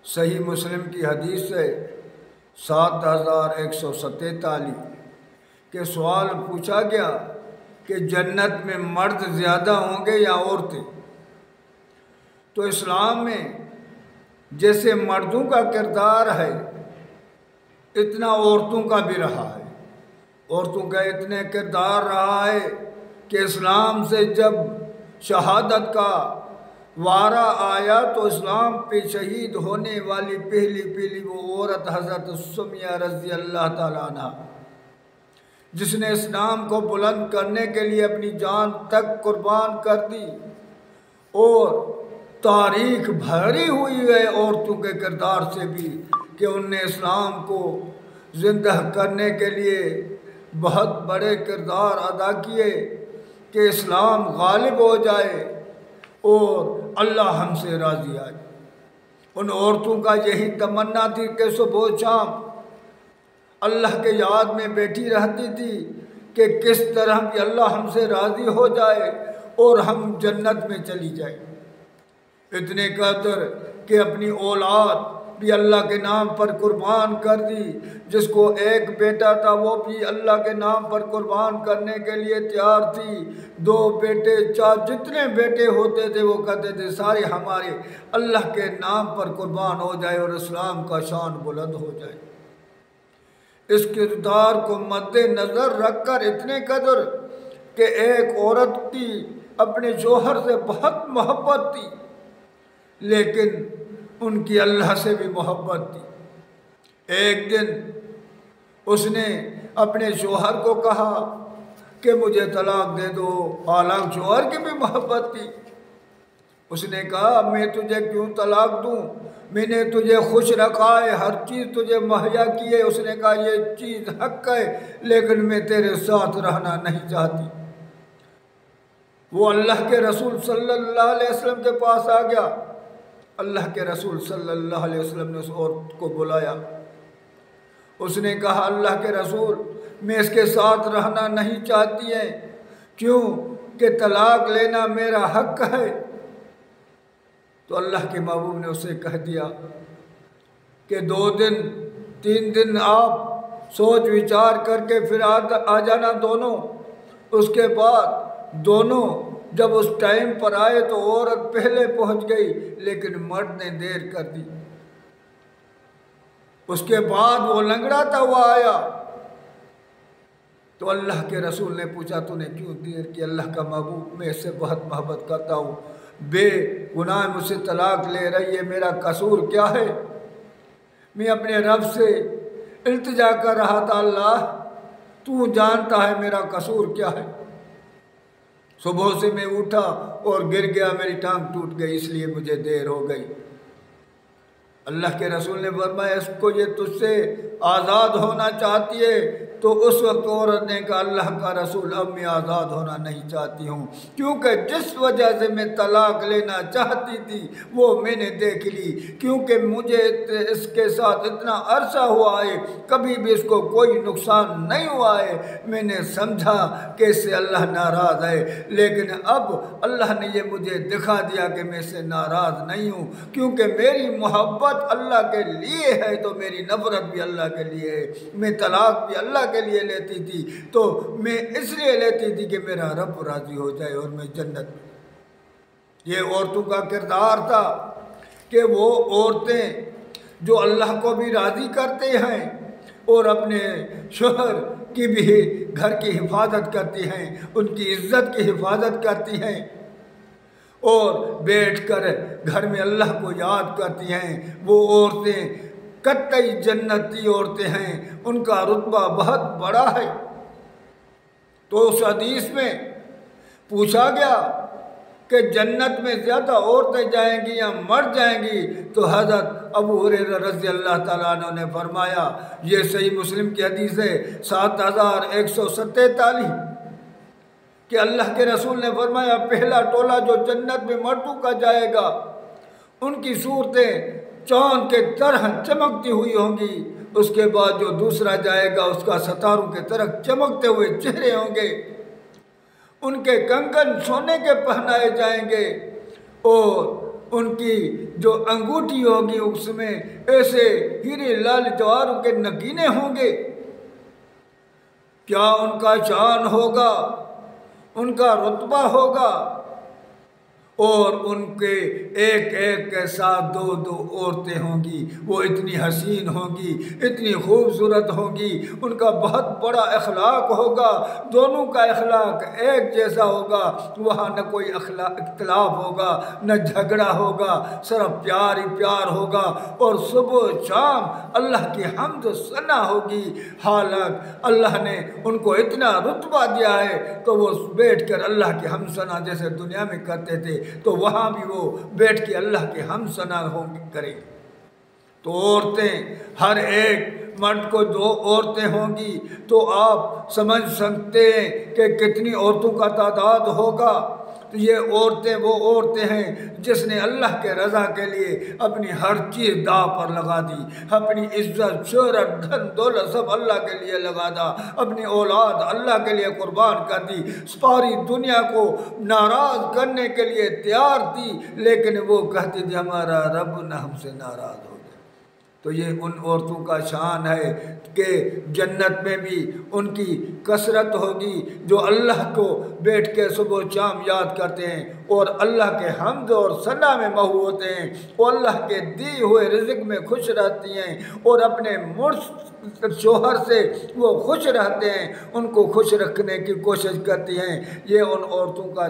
صحیح مسلم کی حدیث ہے 7147 کہ سوال پوچھا گیا کہ جنت میں مرد زیادہ ہوں گے یا عورتیں؟ تو اسلام میں جیسے مردوں کا کردار ہے اتنا عورتوں کا بھی رہا ہے۔ عورتوں کا اتنے کردار رہا ہے کہ اسلام سے جب شہادت کا وعدہ آیا تو اسلام پہ شہید ہونے والی پہلی وہ عورت حضرت سمیہ رضی اللہ تعالیٰ عنہ، جس نے اسلام کو بلند کرنے کے لیے اپنی جان تک قربان کر دی۔ اور تاریخ بھری ہوئی ہے عورتوں کے کردار سے بھی کہ ان نے اسلام کو زندہ کرنے کے لیے بہت بڑے کردار ادا کیے کہ اسلام غالب ہو جائے اور اللہ ہم سے راضی آئے۔ ان عورتوں کا یہی تمنا تھی کہ صبح و شام اللہ کے یاد میں بیٹھی رہتی تھی کہ کس طرح بھی اللہ ہم سے راضی ہو جائے اور ہم جنت میں چلی جائیں۔ اتنے قدر کہ اپنی اولاد بھی اللہ کے نام پر قربان کر دی۔ جس کو ایک بیٹا تھا وہ بھی اللہ کے نام پر قربان کرنے کے لیے تیار تھی۔ 2 بیٹے 4 جتنے بیٹے ہوتے تھے وہ کہتے تھے سارے ہمارے اللہ کے نام پر قربان ہو جائے اور اسلام کا شان بلند ہو جائے۔ اس کردار کو مد نظر رکھ کر اتنے قدر کہ ایک عورت کی اپنے شوہر سے بہت محبت تھی لیکن ان کی اللہ سے بھی محبت تھی۔ ایک دن اس نے اپنے شوہر کو کہا کہ مجھے طلاق دے دو، حالانکہ شوہر کی بھی محبت تھی۔ اس نے کہا میں تجھے کیوں طلاق دوں، میں نے تجھے خوش رکھا ہے، ہر چیز تجھے مہیا کی ہے۔ اس نے کہا یہ چیز حق ہے لیکن میں تیرے ساتھ رہنا نہیں چاہتی۔ وہ اللہ کے رسول صلی اللہ علیہ وسلم کے پاس آ گیا۔ اللہ کے رسول صلی اللہ علیہ وسلم نے اس عورت کو بلایا۔ اس نے کہا اللہ کے رسول میں اس کے ساتھ رہنا نہیں چاہتی ہے، کیوں کہ طلاق لینا میرا حق ہے۔ تو اللہ کے محبوب نے اسے کہہ دیا کہ 2 دن 3 دن آپ سوچ وچار کر کے پھر آ جانا دونوں۔ اس کے بعد دونوں جب اس ٹائم پر آئے تو عورت پہلے پہنچ گئی لیکن مرد نے دیر کر دی۔ اس کے بعد وہ لنگڑاتا ہوا آیا تو اللہ کے رسول نے پوچھا تو نے کیوں دیر کی؟ اللہ کا محبوب میں اس سے بہت محبت کرتا ہوں، بے گناہ مجھ سے طلاق لے رہی ہے، میرا قصور کیا ہے؟ میں اپنے رب سے التجا کر رہا تھا اللہ تو جانتا ہے میرا قصور کیا ہے۔ صبح سے میں اٹھا اور گر گیا، میری ٹانگ ٹوٹ گئی اس لیے مجھے دیر ہو گئی۔ اللہ کے رسول نے فرمایا اس کو یہ تجھ سے آزاد ہونا چاہتی ہے؟ تو اس وقت عورت نے کہا اللہ کا رسول اب میں آزاد ہونا نہیں چاہتی ہوں، کیونکہ جس وجہ سے میں طلاق لینا چاہتی تھی وہ میں نے دیکھ لی، کیونکہ مجھے اس کے ساتھ اتنا عرصہ ہوا ہے کبھی بھی اس کو کوئی نقصان نہیں ہوا ہے۔ میں نے سمجھا کہ اس سے اللہ ناراض ہے، لیکن اب اللہ نے یہ مجھے دکھا دیا کہ میں اس سے ناراض نہیں ہوں، کیونکہ میری محبت اللہ کے لیے ہے تو میری نفرت بھی اللہ کے لیے ہے۔ میں طلاق بھی اللہ کے لیے لیتی تھی تو میں اس لیے لیتی تھی کہ میرا رب راضی ہو جائے اور میں جنت میں۔ یہ عورتوں کا کردار تھا کہ وہ عورتیں جو اللہ کو بھی راضی کرتے ہیں اور اپنے شوہر کی بھی گھر کی حفاظت کرتی ہیں، ان کی عزت کی حفاظت کرتی ہیں اور بیٹھ کر گھر میں اللہ کو یاد کرتی ہیں، وہ عورتیں قطعی جنتی عورتیں ہیں، ان کا رتبہ بہت بڑا ہے۔ تو اس حدیث میں پوچھا گیا کہ جنت میں زیادہ عورتیں جائیں گی یا مرد جائیں گی؟ تو حضرت ابو ہریرہ رضی اللہ تعالیٰ عنہ نے فرمایا، یہ صحیح مسلم کی حدیث ہے 7147 کہ اللہ کے رسول نے فرمایا پہلا ٹولہ جو جنت میں مردوں کا جائے گا ان کی صورتیں چاند کے طرح چمکتی ہوئی ہوں گی، اس کے بعد جو دوسرا جائے گا اس کا ستاروں کے طرح چمکتے ہوئے چہرے ہوں گے، ان کے کنگن سونے کے پہنائے جائیں گے اور ان کی جو انگوٹھی ہوگی اس میں ایسے ہیرے لال جواہروں کے نگینے ہوں گے، کیا ان کا شان ہوگا، ان کا رتبہ ہوگا، اور ان کے ایک ایک کے ساتھ دو دو عورتیں ہوں گی، وہ اتنی حسین ہوں گی، اتنی خوبصورت ہوں گی، ان کا بہت بڑا اخلاق ہوگا، دونوں کا اخلاق ایک جیسا ہوگا، وہاں نہ کوئی اختلاف ہوگا، نہ جھگڑا ہوگا، صرف پیار ہی پیار ہوگا، اور صبح و شام اللہ کی حمد و ثنا ہوگی۔ حالانکہ اللہ نے ان کو اتنا رتبہ دیا ہے تو وہ بیٹھ کر اللہ کی حمد ثنا جیسے دنیا میں کرتے تھے تو وہاں بھی وہ بیٹھ کے اللہ کے حمد ثنا کریں گے۔ تو عورتیں، ہر ایک مرد کو 2 عورتیں ہوں گی، تو آپ سمجھ سکتے ہیں کہ کتنی عورتوں کا تعداد ہوگا۔ تو یہ عورتیں وہ عورتیں ہیں جس نے اللہ کے رضا کے لیے اپنی ہر چیز داؤ پر لگا دی، اپنی عزت، شہرت، دھن دولت سب اللہ کے لیے لگا دا، اپنی اولاد اللہ کے لیے قربان کر دی، ساری دنیا کو ناراض کرنے کے لیے تیار تھی، لیکن وہ کہتی تھی ہمارا رب نہ ہم سے ناراض ہو۔ تو یہ ان عورتوں کا شان ہے کہ جنت میں بھی ان کی کثرت ہوگی جو اللہ کو بیٹھ کے صبح و شام یاد کرتے ہیں اور اللہ کے حمد اور ثنا میں محو ہوتے ہیں، اور اللہ کے دی ہوئے رزق میں خوش رہتی ہیں، اور اپنے مرد شوہر سے وہ خوش رہتے ہیں، ان کو خوش رکھنے کی کوشش کرتی ہیں۔ یہ ان عورتوں کا